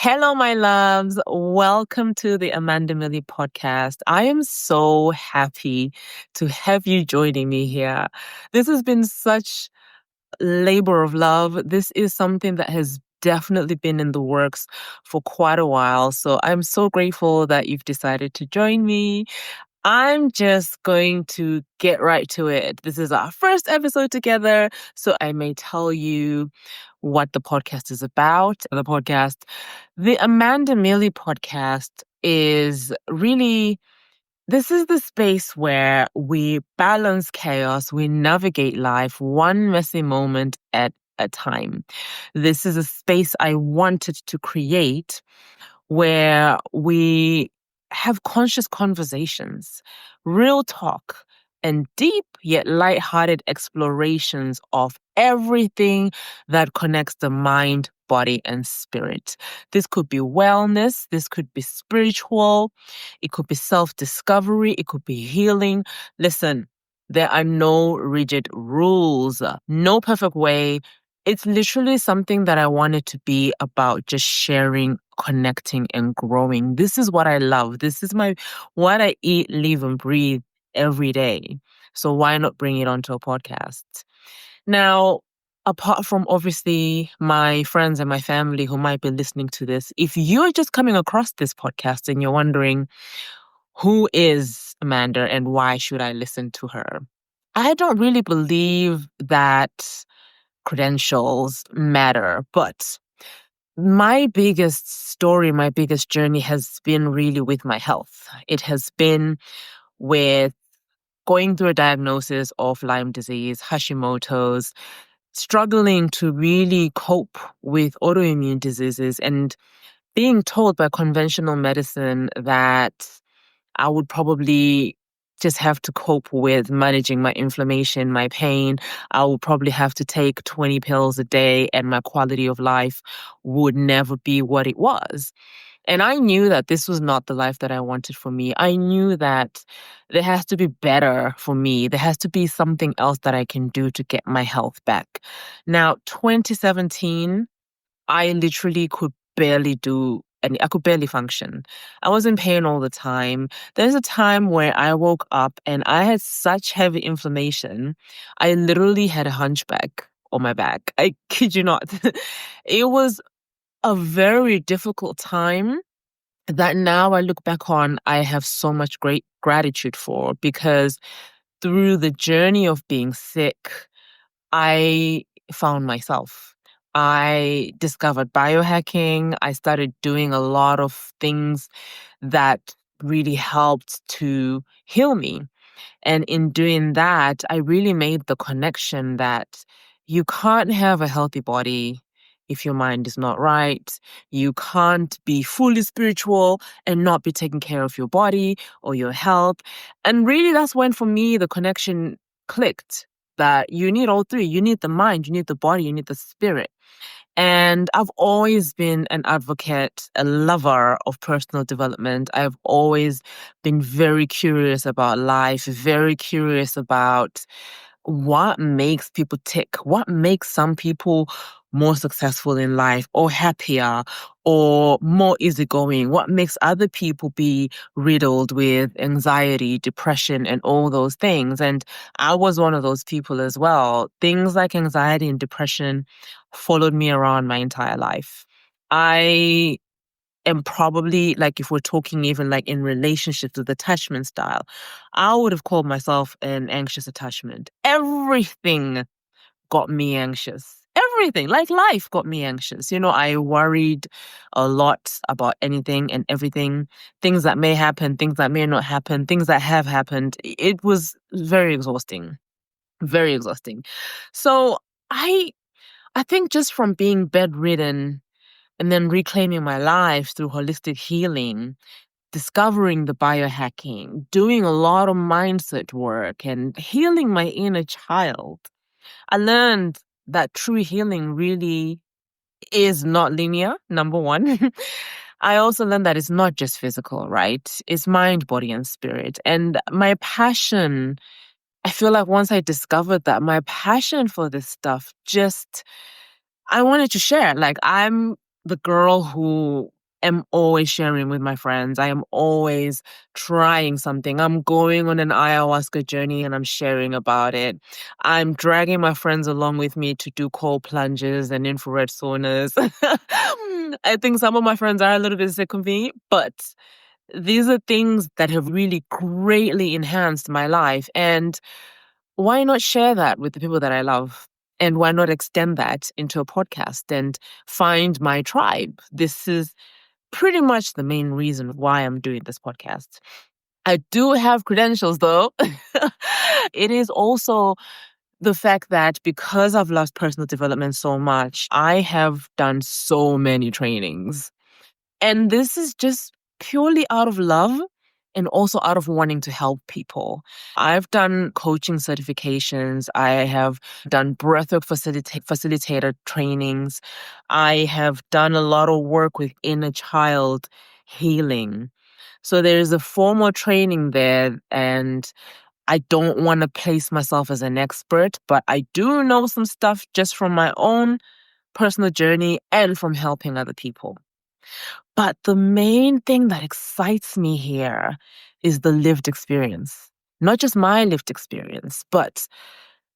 Hello, my loves. Welcome to the Amanda Millie podcast. I am so happy to have you joining me here. This has been such labor of love. This is something that has definitely been in the works for quite a while. So I'm so grateful that you've decided to join me. I'm just going to get right to it. This is our first episode together, so I may tell you what the podcast is about. The Amanda Millie podcast is really this is the space where we balance chaos, we navigate life one messy moment at a time. This is a space I wanted to create where we have conscious conversations, real talk, and deep yet lighthearted explorations of everything that connects the mind, body, and spirit. This could be wellness, this could be spiritual, it could be self discovery, it could be healing. Listen, there are no rigid rules, no perfect way. It's literally something that I wanted to be about just sharing, connecting, and growing. This is what I love. This is what I eat, live, and breathe every day. So why not bring it onto a podcast? Now, apart from obviously my friends and my family who might be listening to this, if you're just coming across this podcast and you're wondering, who is Amanda and why should I listen to her? I don't really believe that credentials matter, but my biggest story, my biggest journey has been really with my health. It has been with going through a diagnosis of Lyme disease, Hashimoto's, struggling to really cope with autoimmune diseases and being told by conventional medicine that I would probably just have to cope with managing my inflammation, my pain. I would probably have to take 20 pills a day and my quality of life would never be what it was. And I knew that this was not the life that I wanted for me. I knew that there has to be better for me. There has to be something else that I can do to get my health back. Now, 2017, I literally could barely do I could barely function. I was in pain all the time. There's a time where I woke up and I had such heavy inflammation. I literally had a hunchback on my back. I kid you not. It was a very difficult time that now I look back on, I have so much great gratitude for because through the journey of being sick, I found myself. I discovered biohacking. I started doing a lot of things that really helped to heal me. And in doing that, I really made the connection that you can't have a healthy body if your mind is not right. You can't be fully spiritual and not be taking care of your body or your health. And really, that's when for me, the connection clicked that you need all three. You need the mind, you need the body, you need the spirit. And I've always been an advocate, a lover of personal development. I've always been very curious about life, very curious about what makes people tick, what makes some people more successful in life or happier or more easygoing, what makes other people be riddled with anxiety, depression, and all those things. And I was one of those people as well. Things like anxiety and depression followed me around my entire life. I am probably like, if we're talking even like in relationships with attachment style, I would have called myself an anxious attachment. Everything got me anxious. Everything, like life got me anxious. I worried a lot about anything and everything, things that may happen, things that may not happen, things that have happened. It was very exhausting, very exhausting. So I I think just from being bedridden and then reclaiming my life through holistic healing, discovering the biohacking, doing a lot of mindset work and healing my inner child, I learned that true healing really is not linear, number one. I also learned that it's not just physical, right? It's mind, body, and spirit. And my passion, I feel like once I discovered that, my passion for this stuff just I wanted to share. Like, I'm the girl who am always sharing with my friends. I am always trying something. I'm going on an ayahuasca journey and I'm sharing about it. I'm dragging my friends along with me to do cold plunges and infrared saunas. I think some of my friends are a little bit sick of me, but these are things that have really greatly enhanced my life. And why not share that with the people that I love? And why not extend that into a podcast and find my tribe? This is pretty much the main reason why I'm doing this podcast. I do have credentials though. It is also the fact that because I've loved personal development so much, I have done so many trainings. And this is just purely out of love and also out of wanting to help people. I've done coaching certifications. I have done breathwork facilitator trainings. I have done a lot of work with inner child healing. So there's a formal training there, and I don't want to place myself as an expert, but I do know some stuff just from my own personal journey and from helping other people. But the main thing that excites me here is the lived experience. Not just my lived experience, but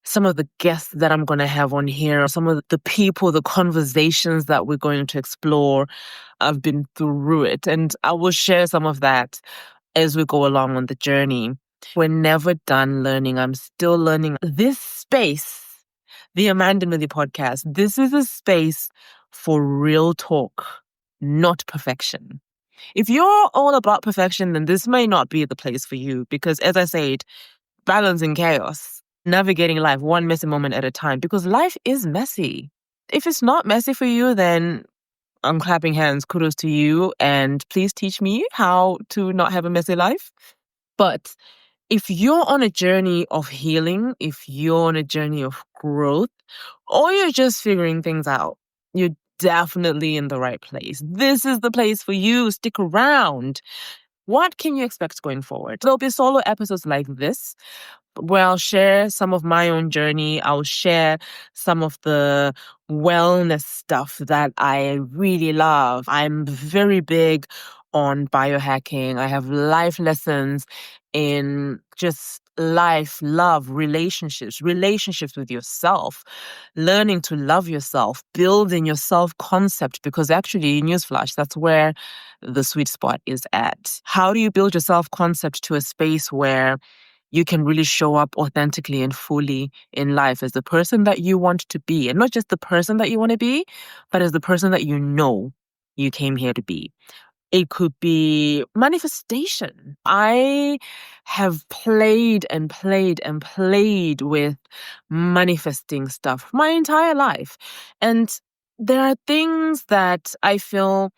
some of the guests that I'm going to have on here, some of the people, the conversations that we're going to explore. I've been through it, and I will share some of that as we go along on the journey. We're never done learning. I'm still learning. This space, the Amanda Millie podcast, this is a space for real talk, not perfection. If you're all about perfection, then this may not be the place for you because, as I said, balancing chaos, navigating life one messy moment at a time, because life is messy. If it's not messy for you, then I'm clapping hands, kudos to you, and please teach me how to not have a messy life. But if you're on a journey of healing, if you're on a journey of growth, or you're just figuring things out, you're definitely in the right place. This is the place for you. Stick around. What can you expect going forward? There'll be solo episodes like this where I'll share some of my own journey. I'll share some of the wellness stuff that I really love. I'm very big on biohacking. I have life lessons in just life, love, relationships with yourself, learning to love yourself, building your self-concept, because actually, newsflash, that's where the sweet spot is at. How do you build your self-concept to a space where you can really show up authentically and fully in life as the person that you want to be? And not just the person that you want to be, but as the person that you know you came here to be. It could be manifestation. I have played and played and played with manifesting stuff my entire life. And there are things that I feel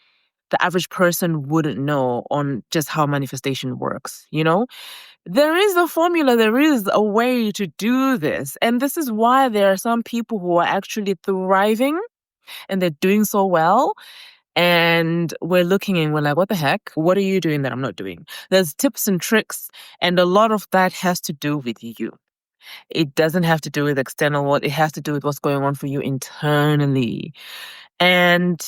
the average person wouldn't know on just how manifestation works, you know? There is a formula, there is a way to do this. And this is why there are some people who are actually thriving and they're doing so well. And we're looking and we're like, what the heck? What are you doing that I'm not doing? There's tips and tricks, and a lot of that has to do with you. It doesn't have to do with external world. It has to do with what's going on for you internally. And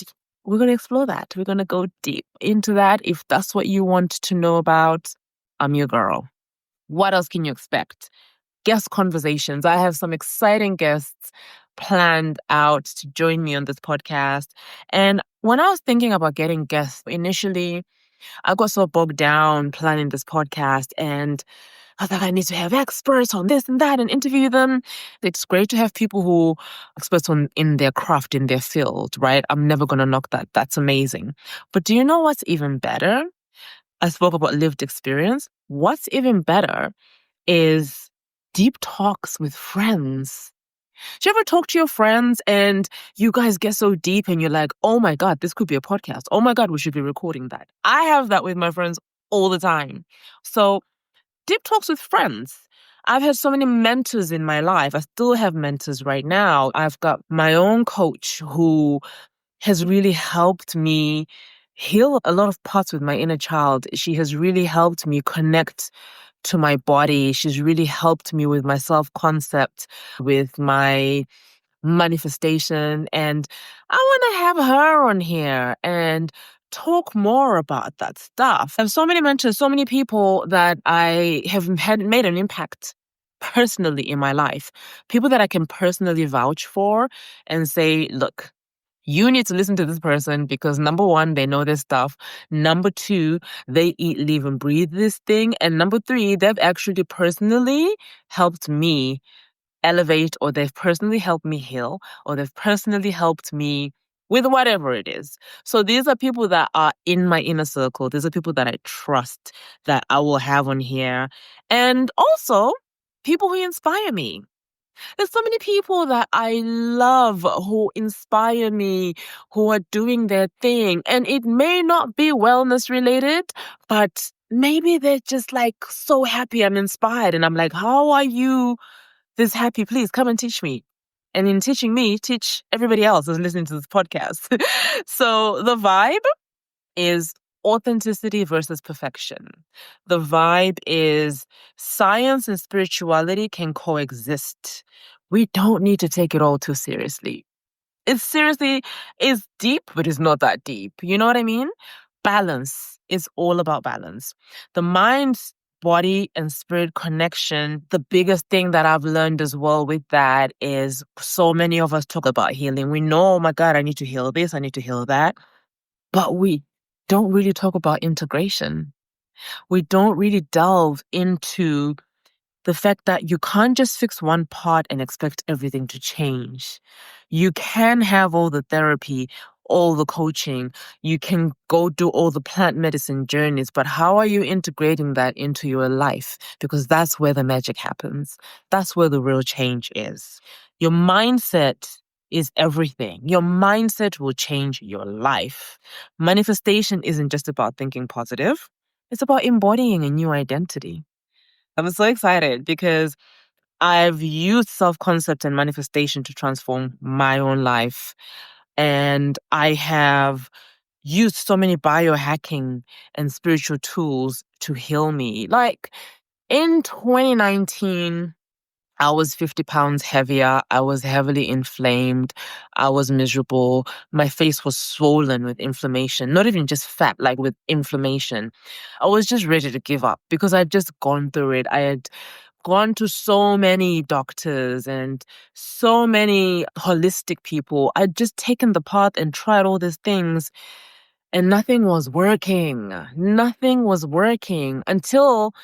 we're going to explore that. We're going to go deep into that. If that's what you want to know about, I'm your girl. What else can you expect? Guest conversations. I have some exciting guests planned out to join me on this podcast. And when I was thinking about getting guests initially, I got so bogged down planning this podcast, and I thought I need to have experts on this and that and interview them. It's great to have people who are experts in their craft, in their field, right? I'm never going to knock that. That's amazing. But do you know what's even better? I spoke about lived experience. What's even better is deep talks with friends. Do you ever talk to your friends and you guys get so deep and you're like, oh my God, this could be a podcast. Oh my God, we should be recording that. I have that with my friends all the time. So deep talks with friends. I've had so many mentors in my life. I still have mentors right now. I've got my own coach who has really helped me heal a lot of parts with my inner child. She has really helped me connect to my body. She's really helped me with my self-concept, with my manifestation. And I want to have her on here and talk more about that stuff. I have so many mentors, so many people that I have had made an impact personally in my life, people that I can personally vouch for and say, look, you need to listen to this person because number one, they know their stuff. Number two, they eat, live, and breathe this thing. And number three, they've actually personally helped me elevate, or they've personally helped me heal, or they've personally helped me with whatever it is. So these are people that are in my inner circle. These are people that I trust that I will have on here. And also people who inspire me. There's so many people that I love who inspire me, who are doing their thing. And it may not be wellness related, but maybe they're just like so happy I'm inspired. And I'm like, how are you this happy? Please come and teach me. And in teaching me, teach everybody else who's listening to this podcast. So the vibe is authenticity versus perfection. The vibe is science and spirituality can coexist. We don't need to take it all too seriously. It seriously is deep, but it's not that deep. You know what I mean? Balance is all about balance. The mind, body, and spirit connection, the biggest thing that I've learned as well with that is so many of us talk about healing. We know, oh my God, I need to heal this, I need to heal that. But we don't really talk about integration. We don't really delve into the fact that you can't just fix one part and expect everything to change. You can have all the therapy, all the coaching, you can go do all the plant medicine journeys, but how are you integrating that into your life? Because that's where the magic happens. That's where the real change is. Your mindset is everything. Your mindset will change your life. Manifestation isn't just about thinking positive. It's about embodying a new identity. I'm so excited because I've used self-concept and manifestation to transform my own life. And I have used so many biohacking and spiritual tools to heal me. Like in 2019, I was 50 pounds heavier. I was heavily inflamed. I was miserable. My face was swollen with inflammation, not even just fat, like with inflammation. I was just ready to give up because I'd just gone through it. I had gone to so many doctors and so many holistic people. I'd just taken the path and tried all these things, and nothing was working. Nothing was working until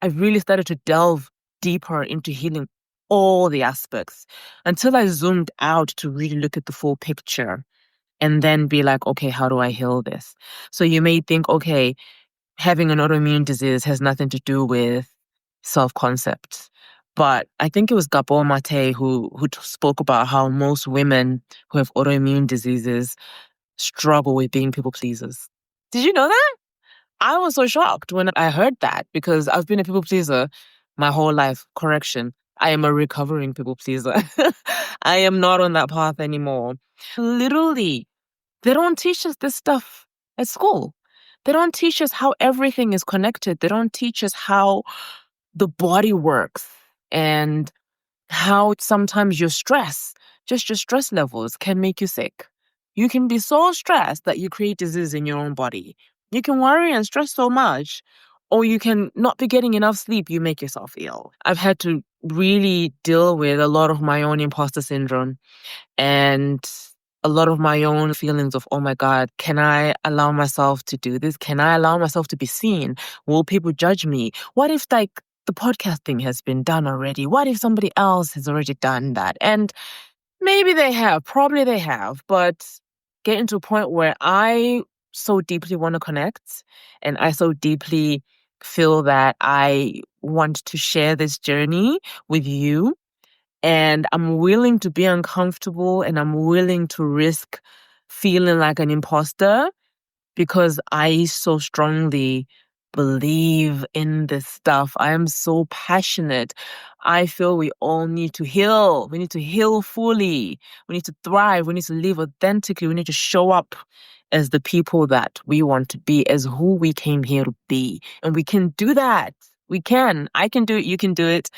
I really started to delve deeper into healing all the aspects, until I zoomed out to really look at the full picture and then be like, okay, how do I heal this? So you may think, okay, having an autoimmune disease has nothing to do with self-concept. But I think it was Gabor Mate who spoke about how most women who have autoimmune diseases struggle with being people pleasers. Did you know that? I was so shocked when I heard that because I've been a people pleaser my whole life. Correction. I am a recovering people pleaser. I am not on that path anymore. Literally, they don't teach us this stuff at school. They don't teach us how everything is connected. They don't teach us how the body works and how sometimes your stress, just your stress levels, can make you sick. You can be so stressed that you create disease in your own body. You can worry and stress so much, or you can not be getting enough sleep, you make yourself ill. I've had to really deal with a lot of my own imposter syndrome and a lot of my own feelings of, oh my God, can I allow myself to do this? Can I allow myself to be seen? Will people judge me? What if like the podcasting has been done already? What if somebody else has already done that? And maybe they have, probably they have, but getting to a point where I so deeply want to connect and I so deeply feel that I want to share this journey with you, and I'm willing to be uncomfortable and I'm willing to risk feeling like an imposter because I so strongly believe in this stuff. I am so passionate. I feel we all need to heal. We need to heal fully. We need to thrive. We need to live authentically. We need to show up as the people that we want to be, as who we came here to be. And we can do that. We can. I can do it. You can do it.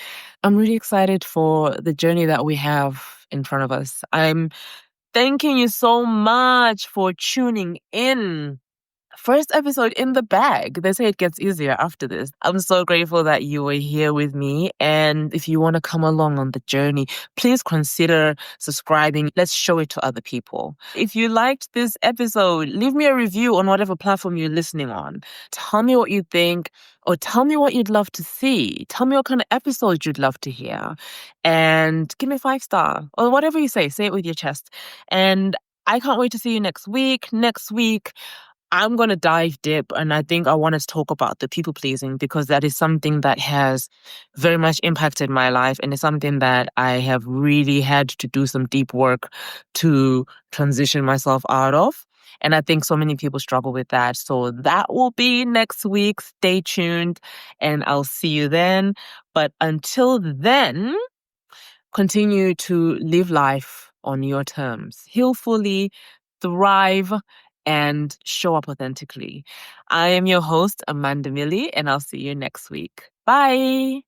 I'm really excited for the journey that we have in front of us. I'm thanking you so much for tuning in. First episode in the bag. They say it gets easier after this. I'm so grateful that you were here with me. And if you want to come along on the journey, please consider subscribing. Let's show it to other people. If you liked this episode, leave me a review on whatever platform you're listening on. Tell me what you think, or tell me what you'd love to see. Tell me what kind of episodes you'd love to hear. And give me a 5-star or whatever you say it with your chest. And I can't wait to see you next week. Next week, I'm going to dive deep, and I think I want to talk about the people pleasing, because that is something that has very much impacted my life, and it's something that I have really had to do some deep work to transition myself out of. And I think so many people struggle with that. So that will be next week. Stay tuned, and I'll see you then. But until then, continue to live life on your terms. Heal fully, thrive, and show up authentically. I am your host, Amanda Millie, and I'll see you next week. Bye.